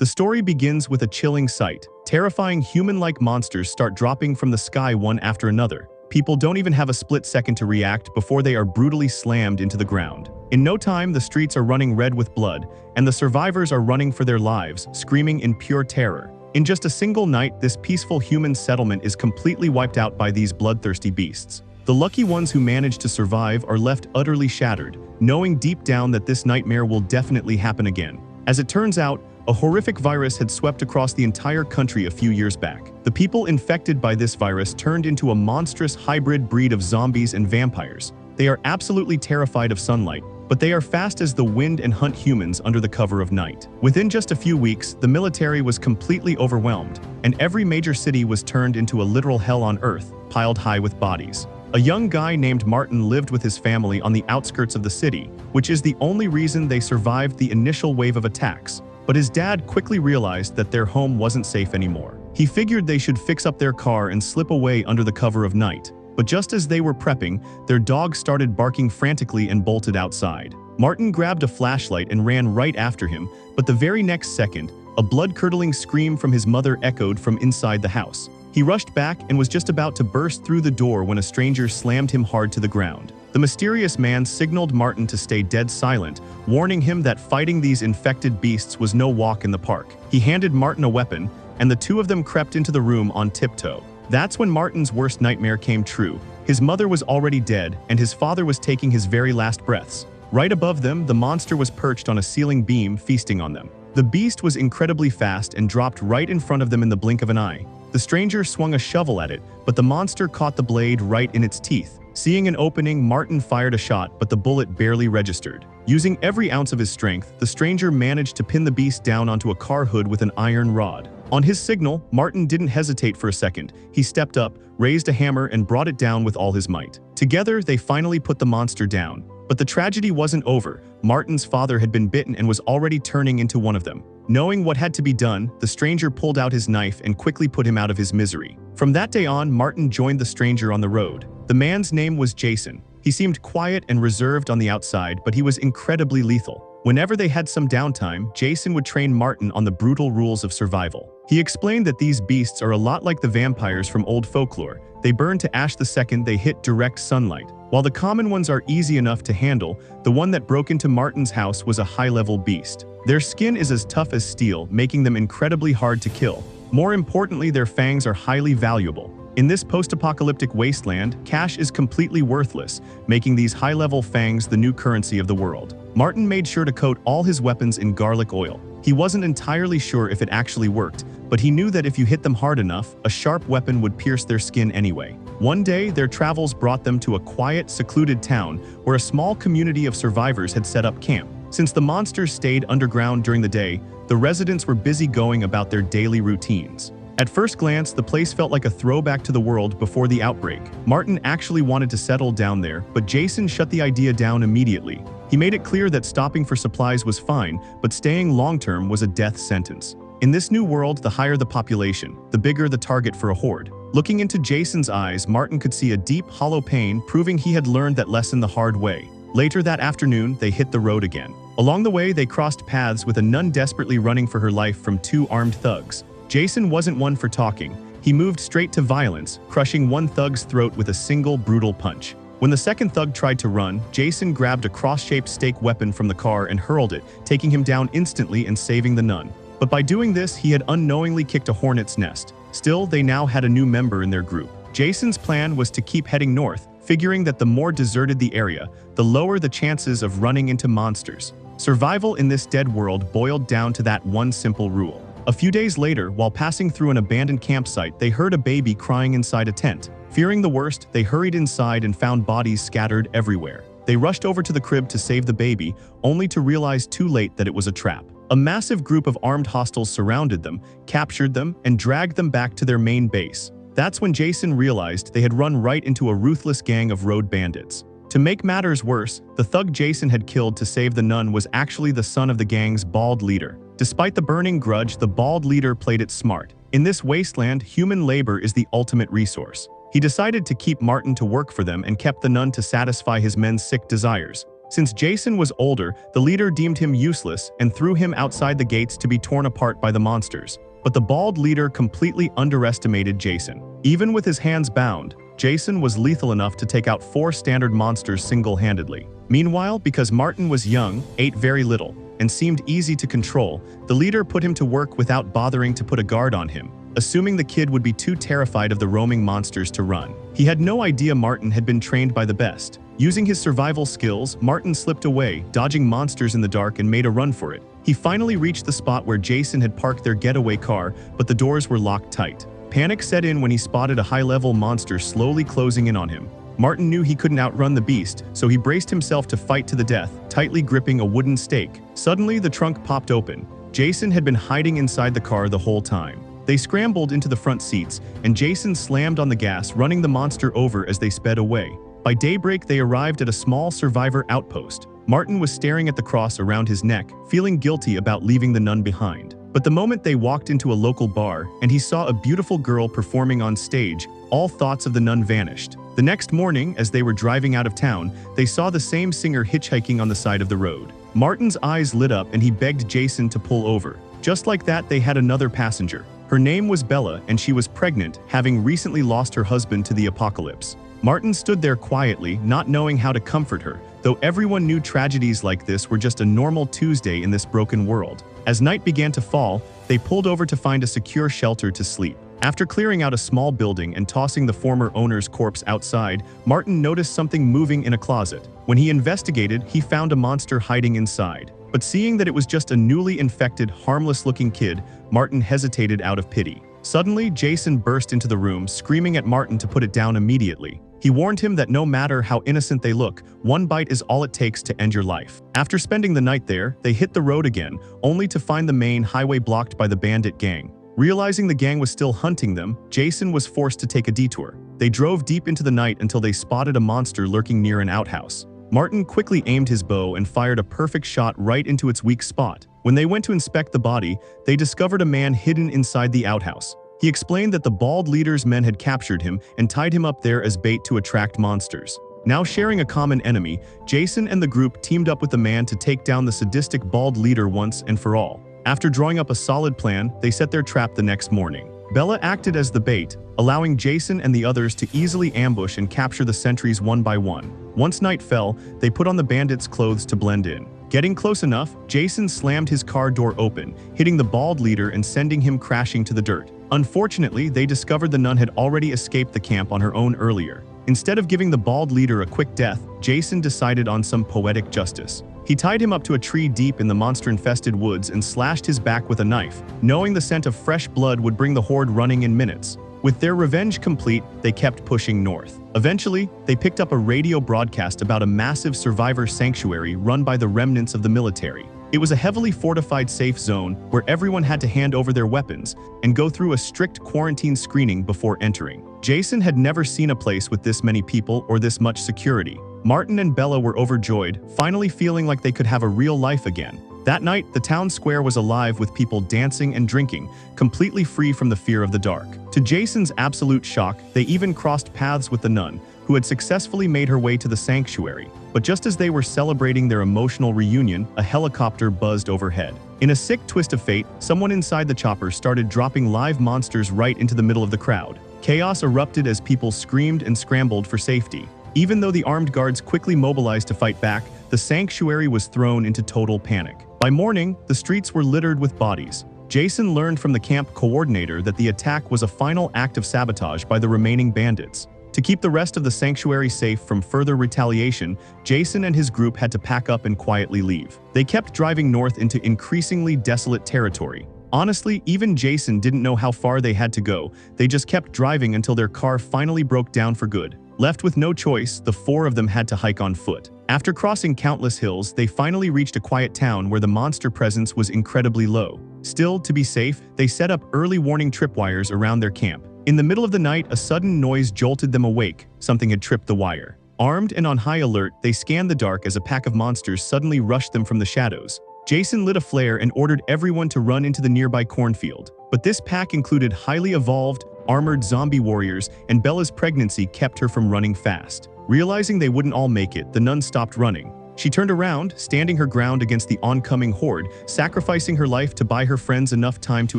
The story begins with a chilling sight. Terrifying human-like monsters start dropping from the sky one after another. People don't even have a split second to react before they are brutally slammed into the ground. In no time, the streets are running red with blood, and the survivors are running for their lives, screaming in pure terror. In just a single night, this peaceful human settlement is completely wiped out by these bloodthirsty beasts. The lucky ones who manage to survive are left utterly shattered, knowing deep down that this nightmare will definitely happen again. As it turns out, a horrific virus had swept across the entire country a few years back. The people infected by this virus turned into a monstrous hybrid breed of zombies and vampires. They are absolutely terrified of sunlight, but they are fast as the wind and hunt humans under the cover of night. Within just a few weeks, the military was completely overwhelmed, and every major city was turned into a literal hell on earth, piled high with bodies. A young guy named Martin lived with his family on the outskirts of the city, which is the only reason they survived the initial wave of attacks. But his dad quickly realized that their home wasn't safe anymore. He figured they should fix up their car and slip away under the cover of night. But just as they were prepping, their dog started barking frantically and bolted outside. Martin grabbed a flashlight and ran right after him, but the very next second, a blood-curdling scream from his mother echoed from inside the house. He rushed back and was just about to burst through the door when a stranger slammed him hard to the ground. The mysterious man signaled Martin to stay dead silent, warning him that fighting these infected beasts was no walk in the park. He handed Martin a weapon, and the two of them crept into the room on tiptoe. That's when Martin's worst nightmare came true. His mother was already dead, and his father was taking his very last breaths. Right above them, the monster was perched on a ceiling beam, feasting on them. The beast was incredibly fast and dropped right in front of them in the blink of an eye. The stranger swung a shovel at it, but the monster caught the blade right in its teeth. Seeing an opening, Martin fired a shot, but the bullet barely registered. Using every ounce of his strength, the stranger managed to pin the beast down onto a car hood with an iron rod. On his signal, Martin didn't hesitate for a second. He stepped up, raised a hammer, and brought it down with all his might. Together, they finally put the monster down. But the tragedy wasn't over. Martin's father had been bitten and was already turning into one of them. Knowing what had to be done, the stranger pulled out his knife and quickly put him out of his misery. From that day on, Martin joined the stranger on the road. The man's name was Jason. He seemed quiet and reserved on the outside, but he was incredibly lethal. Whenever they had some downtime, Jason would train Martin on the brutal rules of survival. He explained that these beasts are a lot like the vampires from old folklore. They burn to ash the second they hit direct sunlight. While the common ones are easy enough to handle, the one that broke into Martin's house was a high-level beast. Their skin is as tough as steel, making them incredibly hard to kill. More importantly, their fangs are highly valuable. In this post-apocalyptic wasteland, cash is completely worthless, making these high-level fangs the new currency of the world. Martin made sure to coat all his weapons in garlic oil. He wasn't entirely sure if it actually worked, but he knew that if you hit them hard enough, a sharp weapon would pierce their skin anyway. One day, their travels brought them to a quiet, secluded town where a small community of survivors had set up camp. Since the monsters stayed underground during the day, the residents were busy going about their daily routines. At first glance, the place felt like a throwback to the world before the outbreak. Martin actually wanted to settle down there, but Jason shut the idea down immediately. He made it clear that stopping for supplies was fine, but staying long-term was a death sentence. In this new world, the higher the population, the bigger the target for a horde. Looking into Jason's eyes, Martin could see a deep, hollow pain, proving he had learned that lesson the hard way. Later that afternoon, they hit the road again. Along the way, they crossed paths with a nun desperately running for her life from two armed thugs. Jason wasn't one for talking. He moved straight to violence, crushing one thug's throat with a single brutal punch. When the second thug tried to run, Jason grabbed a cross-shaped stake weapon from the car and hurled it, taking him down instantly and saving the nun. But by doing this, he had unknowingly kicked a hornet's nest. Still, they now had a new member in their group. Jason's plan was to keep heading north, figuring that the more deserted the area, the lower the chances of running into monsters. Survival in this dead world boiled down to that one simple rule. A few days later, while passing through an abandoned campsite, they heard a baby crying inside a tent. Fearing the worst, they hurried inside and found bodies scattered everywhere. They rushed over to the crib to save the baby, only to realize too late that it was a trap. A massive group of armed hostiles surrounded them, captured them, and dragged them back to their main base. That's when Jason realized they had run right into a ruthless gang of road bandits. To make matters worse, the thug Jason had killed to save the nun was actually the son of the gang's bald leader. Despite the burning grudge, the bald leader played it smart. In this wasteland, human labor is the ultimate resource. He decided to keep Martin to work for them and kept the nun to satisfy his men's sick desires. Since Jason was older, the leader deemed him useless and threw him outside the gates to be torn apart by the monsters. But the bald leader completely underestimated Jason. Even with his hands bound, Jason was lethal enough to take out 4 standard monsters single-handedly. Meanwhile, because Martin was young, ate very little, and seemed easy to control, the leader put him to work without bothering to put a guard on him, assuming the kid would be too terrified of the roaming monsters to run. He had no idea Martin had been trained by the best. Using his survival skills, Martin slipped away, dodging monsters in the dark, and made a run for it. He finally reached the spot where Jason had parked their getaway car, but the doors were locked tight. Panic set in when he spotted a high-level monster slowly closing in on him. Martin knew he couldn't outrun the beast, so he braced himself to fight to the death, tightly gripping a wooden stake. Suddenly, the trunk popped open. Jason had been hiding inside the car the whole time. They scrambled into the front seats, and Jason slammed on the gas, running the monster over as they sped away. By daybreak, they arrived at a small survivor outpost. Martin was staring at the cross around his neck, feeling guilty about leaving the nun behind. But the moment they walked into a local bar and he saw a beautiful girl performing on stage, all thoughts of the nun vanished. The next morning, as they were driving out of town, they saw the same singer hitchhiking on the side of the road. Martin's eyes lit up and he begged Jason to pull over. Just like that, they had another passenger. Her name was Bella, and she was pregnant, having recently lost her husband to the apocalypse. Martin stood there quietly, not knowing how to comfort her, though everyone knew tragedies like this were just a normal Tuesday in this broken world. As night began to fall, they pulled over to find a secure shelter to sleep. After clearing out a small building and tossing the former owner's corpse outside, Martin noticed something moving in a closet. When he investigated, he found a monster hiding inside. But seeing that it was just a newly infected, harmless-looking kid, Martin hesitated out of pity. Suddenly, Jason burst into the room, screaming at Martin to put it down immediately. He warned him that no matter how innocent they look, one bite is all it takes to end your life. After spending the night there, they hit the road again, only to find the main highway blocked by the bandit gang. Realizing the gang was still hunting them, Jason was forced to take a detour. They drove deep into the night until they spotted a monster lurking near an outhouse. Martin quickly aimed his bow and fired a perfect shot right into its weak spot. When they went to inspect the body, they discovered a man hidden inside the outhouse. He explained that the bald leader's men had captured him and tied him up there as bait to attract monsters. Now sharing a common enemy, Jason and the group teamed up with the man to take down the sadistic bald leader once and for all. After drawing up a solid plan, they set their trap the next morning. Bella acted as the bait, allowing Jason and the others to easily ambush and capture the sentries one by one. Once night fell, they put on the bandits' clothes to blend in. Getting close enough, Jason slammed his car door open, hitting the bald leader and sending him crashing to the dirt. Unfortunately, they discovered the nun had already escaped the camp on her own earlier. Instead of giving the bald leader a quick death, Jason decided on some poetic justice. He tied him up to a tree deep in the monster-infested woods and slashed his back with a knife, knowing the scent of fresh blood would bring the horde running in minutes. With their revenge complete, they kept pushing north. Eventually, they picked up a radio broadcast about a massive survivor sanctuary run by the remnants of the military. It was a heavily fortified safe zone where everyone had to hand over their weapons and go through a strict quarantine screening before entering. Jason had never seen a place with this many people or this much security. Martin and Bella were overjoyed, finally feeling like they could have a real life again. That night, the town square was alive with people dancing and drinking, completely free from the fear of the dark. To Jason's absolute shock, they even crossed paths with the nun, who had successfully made her way to the sanctuary. But just as they were celebrating their emotional reunion, a helicopter buzzed overhead. In a sick twist of fate, someone inside the chopper started dropping live monsters right into the middle of the crowd. Chaos erupted as people screamed and scrambled for safety. Even though the armed guards quickly mobilized to fight back, the sanctuary was thrown into total panic. By morning, the streets were littered with bodies. Jason learned from the camp coordinator that the attack was a final act of sabotage by the remaining bandits. To keep the rest of the sanctuary safe from further retaliation, Jason and his group had to pack up and quietly leave. They kept driving north into increasingly desolate territory. Honestly, even Jason didn't know how far they had to go. They just kept driving until their car finally broke down for good. Left with no choice, the 4 of them had to hike on foot. After crossing countless hills, they finally reached a quiet town where the monster presence was incredibly low. Still, to be safe, they set up early warning tripwires around their camp. In the middle of the night, a sudden noise jolted them awake. Something had tripped the wire. Armed and on high alert, they scanned the dark as a pack of monsters suddenly rushed them from the shadows. Jason lit a flare and ordered everyone to run into the nearby cornfield. But this pack included highly evolved, armored zombie warriors, and Bella's pregnancy kept her from running fast. Realizing they wouldn't all make it, the nun stopped running. She turned around, standing her ground against the oncoming horde, sacrificing her life to buy her friends enough time to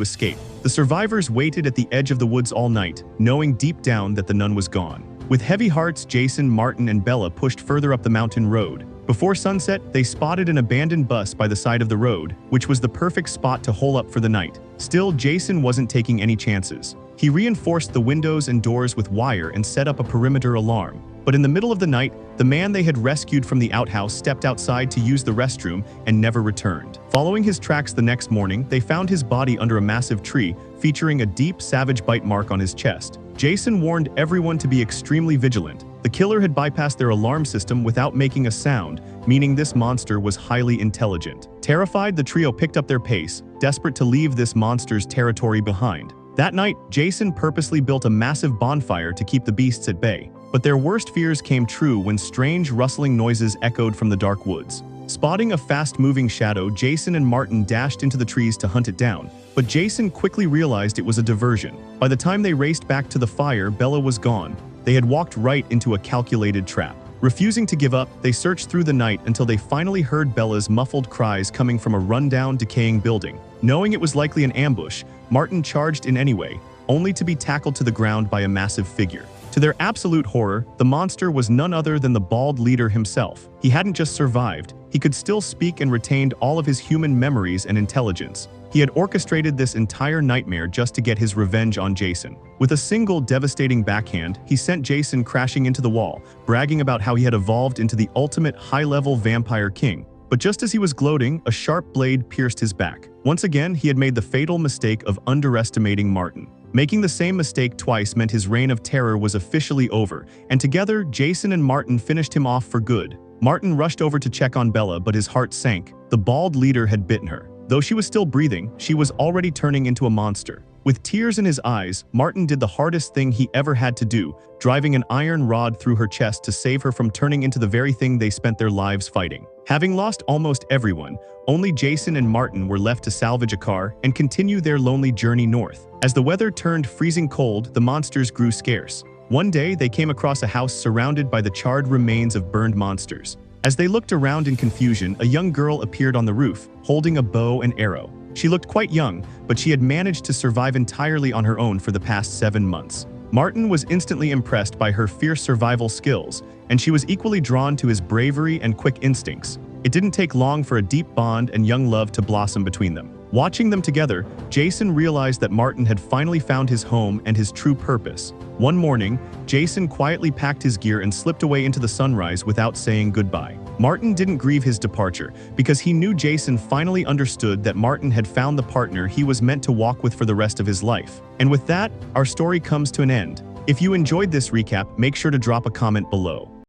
escape. The survivors waited at the edge of the woods all night, knowing deep down that the nun was gone. With heavy hearts, Jason, Martin, and Bella pushed further up the mountain road. Before sunset, they spotted an abandoned bus by the side of the road, which was the perfect spot to hole up for the night. Still, Jason wasn't taking any chances. He reinforced the windows and doors with wire and set up a perimeter alarm. But in the middle of the night, the man they had rescued from the outhouse stepped outside to use the restroom and never returned. Following his tracks the next morning, they found his body under a massive tree, featuring a deep, savage bite mark on his chest. Jason warned everyone to be extremely vigilant. The killer had bypassed their alarm system without making a sound, meaning this monster was highly intelligent. Terrified, the trio picked up their pace, desperate to leave this monster's territory behind. That night, Jason purposely built a massive bonfire to keep the beasts at bay. But their worst fears came true when strange rustling noises echoed from the dark woods. Spotting a fast-moving shadow, Jason and Martin dashed into the trees to hunt it down. But Jason quickly realized it was a diversion. By the time they raced back to the fire, Bella was gone. They had walked right into a calculated trap. Refusing to give up, they searched through the night until they finally heard Bella's muffled cries coming from a rundown, decaying building. Knowing it was likely an ambush, Martin charged in anyway, only to be tackled to the ground by a massive figure. To their absolute horror, the monster was none other than the bald leader himself. He hadn't just survived, he could still speak and retained all of his human memories and intelligence. He had orchestrated this entire nightmare just to get his revenge on Jason. With a single devastating backhand, he sent Jason crashing into the wall, bragging about how he had evolved into the ultimate high-level vampire king. But just as he was gloating, a sharp blade pierced his back. Once again, he had made the fatal mistake of underestimating Martin. Making the same mistake twice meant his reign of terror was officially over, and together, Jason and Martin finished him off for good. Martin rushed over to check on Bella, but his heart sank. The bald leader had bitten her. Though she was still breathing, she was already turning into a monster. With tears in his eyes, Martin did the hardest thing he ever had to do, driving an iron rod through her chest to save her from turning into the very thing they spent their lives fighting. Having lost almost everyone, only Jason and Martin were left to salvage a car and continue their lonely journey north. As the weather turned freezing cold, the monsters grew scarce. One day, they came across a house surrounded by the charred remains of burned monsters. As they looked around in confusion, a young girl appeared on the roof, holding a bow and arrow. She looked quite young, but she had managed to survive entirely on her own for the past 7 months. Martin was instantly impressed by her fierce survival skills, and she was equally drawn to his bravery and quick instincts. It didn't take long for a deep bond and young love to blossom between them. Watching them together, Jason realized that Martin had finally found his home and his true purpose. One morning, Jason quietly packed his gear and slipped away into the sunrise without saying goodbye. Martin didn't grieve his departure because he knew Jason finally understood that Martin had found the partner he was meant to walk with for the rest of his life. And with that, our story comes to an end. If you enjoyed this recap, make sure to drop a comment below.